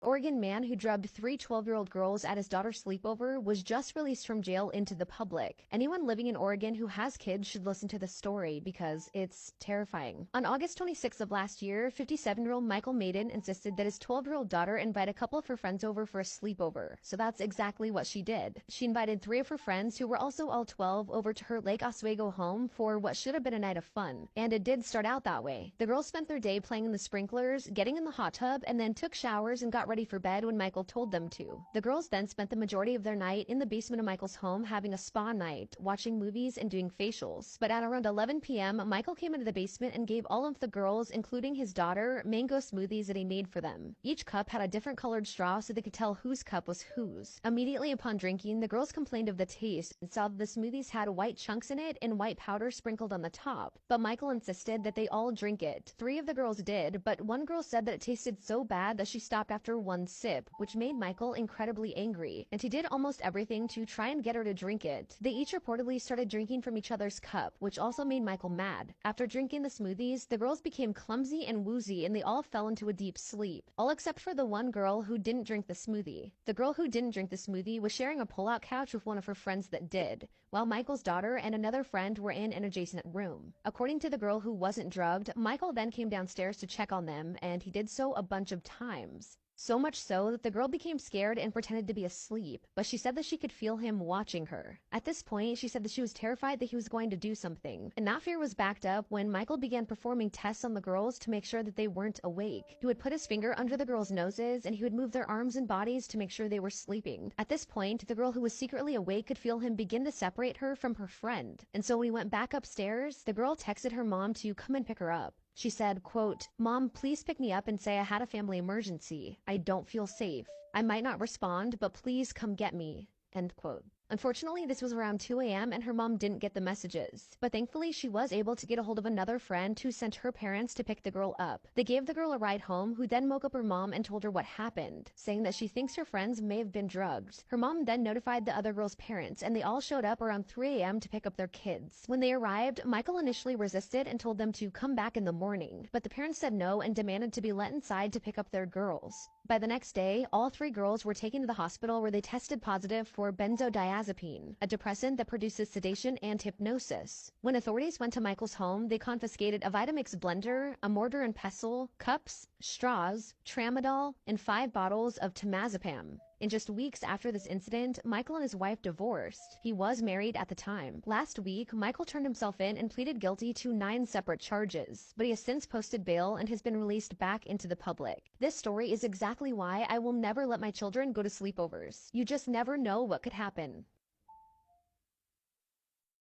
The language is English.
Oregon man who drugged three 12-year-old girls at his daughter's sleepover was just released from jail into the public. Anyone living in Oregon who has kids should listen to the story because it's terrifying. On August 26th of last year, 57-year-old Michael Maiden insisted that his 12-year-old daughter invite a couple of her friends over for a sleepover. So that's exactly what she did. She invited three of her friends, who were also all 12, over to her Lake Oswego home for what should have been a night of fun. And it did start out that way. The girls spent their day playing in the sprinklers, getting in the hot tub, and then took showers and got ready for bed when Michael told them to. The girls then spent the majority of their night in the basement of Michael's home having a spa night, watching movies and doing facials. But at around 11 p.m., Michael came into the basement and gave all of the girls, including his daughter, mango smoothies that he made for them. Each cup had a different colored straw so they could tell whose cup was whose. Immediately upon drinking, the girls complained of the taste and saw that the smoothies had white chunks in it and white powder sprinkled on the top. But Michael insisted that they all drink it. Three of the girls did, but one girl said that it tasted so bad that she stopped after one sip, which made Michael incredibly angry, and he did almost everything to try and get her to drink it. They each reportedly started drinking from each other's cup, which also made Michael mad. After drinking the smoothies, the girls became clumsy and woozy, and they all fell into a deep sleep, all except for the one girl who didn't drink the smoothie. The girl who didn't drink the smoothie was sharing a pull-out couch with one of her friends that did, while Michael's daughter and another friend were in an adjacent room. According to the girl who wasn't drugged, Michael then came downstairs to check on them, and he did so a bunch of times. So much so that the girl became scared and pretended to be asleep, but she said that she could feel him watching her. At this point, she said that she was terrified that he was going to do something, and that fear was backed up when Michael began performing tests on the girls to make sure that they weren't awake. He would put his finger under the girls' noses, and he would move their arms and bodies to make sure they were sleeping. At this point, the girl who was secretly awake could feel him begin to separate her from her friend, and so when he went back upstairs, the girl texted her mom to come and pick her up. She said, quote, "Mom, please pick me up and say I had a family emergency. I don't feel safe. I might not respond, but please come get me." End quote. Unfortunately, this was around 2 a.m. and her mom didn't get the messages. But thankfully, she was able to get a hold of another friend who sent her parents to pick the girl up. They gave the girl a ride home, who then woke up her mom and told her what happened, saying that she thinks her friends may have been drugged. Her mom then notified the other girl's parents, and they all showed up around 3 a.m. to pick up their kids. When they arrived, Michael initially resisted and told them to come back in the morning, but the parents said no and demanded to be let inside to pick up their girls. By the next day, all three girls were taken to the hospital where they tested positive for benzodiazepine, a depressant that produces sedation and hypnosis. When authorities went to Michael's home, they confiscated a Vitamix blender, a mortar and pestle, cups, straws, tramadol, and 5 bottles of temazepam. In just weeks after this incident, Michael and his wife divorced. He was married at the time. Last week, Michael turned himself in and pleaded guilty to 9 separate charges, but he has since posted bail and has been released back into the public. This story is exactly why I will never let my children go to sleepovers. You just never know what could happen.